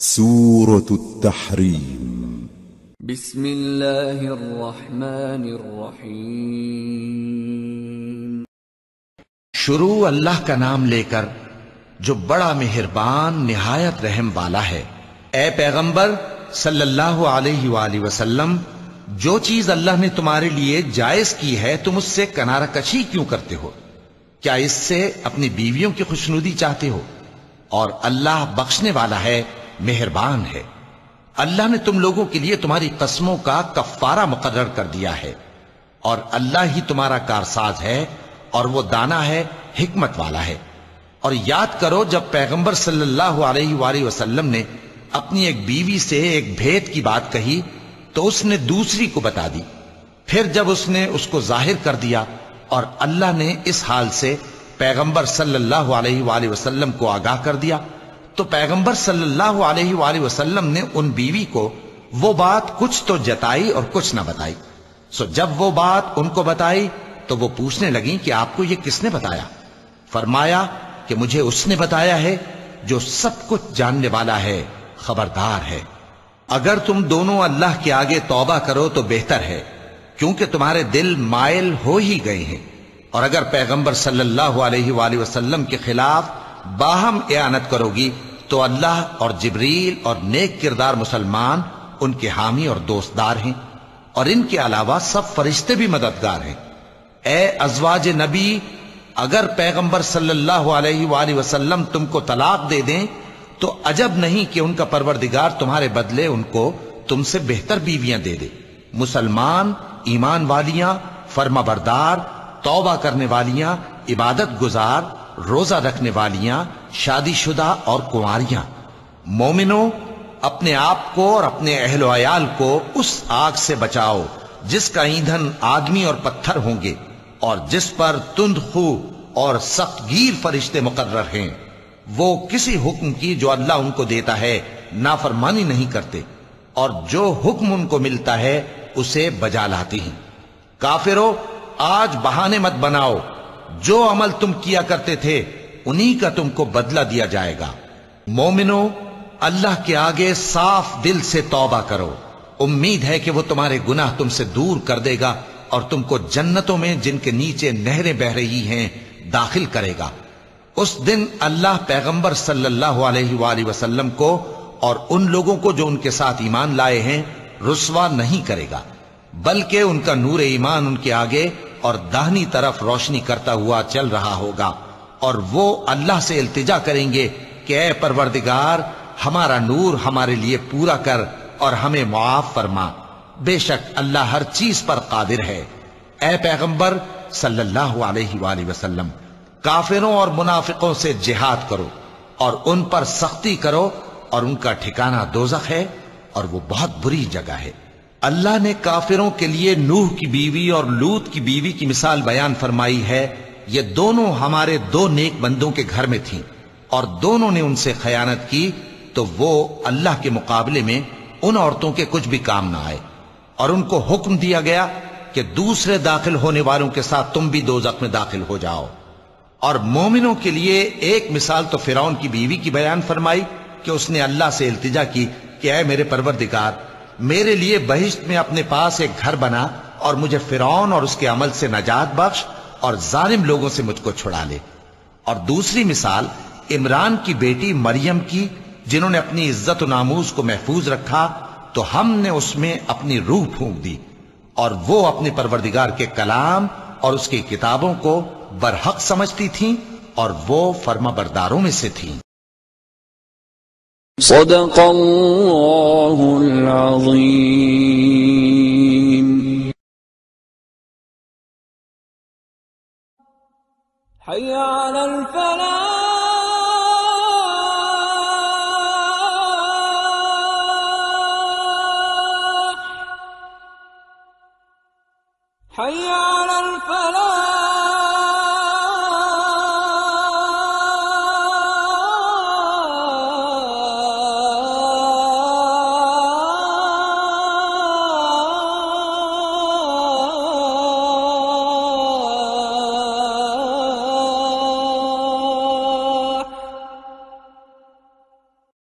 سورة التحريم. بسم اللہ الرحمن الرحیم. شروع اللہ کا نام لے کر جو بڑا مہربان نہایت رحم والا ہے. اے پیغمبر صلی اللہ علیہ وآلہ وسلم، جو چیز اللہ نے تمہارے لیے جائز کی ہے تم اس سے کنارہ کشی کیوں کرتے ہو؟ کیا اس سے اپنی بیویوں کی خوشنودی چاہتے ہو؟ اور اللہ بخشنے والا ہے، مہربان ہے. اللہ نے تم لوگوں کے لیے تمہاری قسموں کا کفارہ مقرر کر دیا ہے، اور اللہ ہی تمہارا کارساز ہے، اور وہ دانا ہے، حکمت والا ہے. اور یاد کرو جب پیغمبر صلی اللہ علیہ وآلہ وسلم نے اپنی ایک بیوی سے ایک بھید کی بات کہی تو اس نے دوسری کو بتا دی. پھر جب اس نے اس کو ظاہر کر دیا اور اللہ نے اس حال سے پیغمبر صلی اللہ علیہ وآلہ وسلم کو آگاہ کر دیا تو پیغمبر صلی اللہ علیہ وآلہ وسلم نے ان بیوی کو وہ بات کچھ تو جتائی اور کچھ نہ بتائی. سو جب وہ بات ان کو بتائی تو وہ پوچھنے لگیں کہ آپ کو یہ کس نے بتایا؟ فرمایا کہ مجھے اس نے بتایا ہے جو سب کچھ جاننے والا ہے، خبردار ہے. اگر تم دونوں اللہ کے آگے توبہ کرو تو بہتر ہے، کیونکہ تمہارے دل مائل ہو ہی گئے ہیں. اور اگر پیغمبر صلی اللہ علیہ وآلہ وسلم کے خلاف باہم اعانت کرو گی تو اللہ اور جبریل اور نیک کردار مسلمان ان کے حامی اور دوستدار ہیں، اور ان کے علاوہ سب فرشتے بھی مددگار ہیں. اے ازواج نبی، اگر پیغمبر صلی اللہ علیہ وآلہ وسلم تم کو طلاق دے دیں تو عجب نہیں کہ ان کا پروردگار تمہارے بدلے ان کو تم سے بہتر بیویاں دے دے، مسلمان، ایمان والیاں، فرما بردار، توبہ کرنے والیاں، عبادت گزار، روزہ رکھنے والیاں، شادی شدہ اور کنواریاں. مومنوں، اپنے آپ کو اور اپنے اہل و عیال کو اس آگ سے بچاؤ جس کا ایندھن آدمی اور پتھر ہوں گے، اور جس پر تند خو اور سخت گیر فرشتے مقرر ہیں. وہ کسی حکم کی جو اللہ ان کو دیتا ہے نافرمانی نہیں کرتے، اور جو حکم ان کو ملتا ہے اسے بجا لاتے ہیں. کافروں، آج بہانے مت بناؤ، جو عمل تم کیا کرتے تھے انہی کا تم کو بدلہ دیا جائے گا. مومنوں، اللہ کے آگے صاف دل سے توبہ کرو، امید ہے کہ وہ تمہارے گناہ تم سے دور کر دے گا اور تم کو جنتوں میں جن کے نیچے نہریں بہ رہی ہیں داخل کرے گا. اس دن اللہ پیغمبر صلی اللہ علیہ وآلہ وسلم کو اور ان لوگوں کو جو ان کے ساتھ ایمان لائے ہیں رسوا نہیں کرے گا، بلکہ ان کا نور ایمان ان کے آگے اور داہنی طرف روشنی کرتا ہوا چل رہا ہوگا، اور وہ اللہ سے التجا کریں گے کہ اے پروردگار، ہمارا نور ہمارے لیے پورا کر اور ہمیں معاف فرما، بے شک اللہ ہر چیز پر قادر ہے. اے پیغمبر صلی اللہ علیہ وآلہ وسلم، کافروں اور منافقوں سے جہاد کرو اور ان پر سختی کرو، اور ان کا ٹھکانہ دوزخ ہے اور وہ بہت بری جگہ ہے. اللہ نے کافروں کے لیے نوح کی بیوی اور لوط کی بیوی کی مثال بیان فرمائی ہے. یہ دونوں ہمارے دو نیک بندوں کے گھر میں تھیں، اور دونوں نے ان سے خیانت کی تو وہ اللہ کے مقابلے میں ان عورتوں کے کچھ بھی کام نہ آئے. اور ان کو حکم دیا گیا کہ دوسرے داخل ہونے والوں کے ساتھ تم بھی دوزخ میں داخل ہو جاؤ. اور مومنوں کے لیے ایک مثال تو فرعون کی بیوی کی بیان فرمائی کہ اس نے اللہ سے التجا کی کہ اے میرے پروردگار، میرے لیے بہشت میں اپنے پاس ایک گھر بنا اور مجھے فرعون اور اس کے عمل سے نجات بخش اور ظالم لوگوں سے مجھ کو چھڑا لے. اور دوسری مثال عمران کی بیٹی مریم کی، جنہوں نے اپنی عزت و ناموس کو محفوظ رکھا تو ہم نے اس میں اپنی روح پھونک دی، اور وہ اپنے پروردگار کے کلام اور اس کی کتابوں کو برحق سمجھتی تھیں، اور وہ فرما برداروں میں سے تھیں. صدق اللہ العظیم. حی علی الفلاح. حي على الفلاح.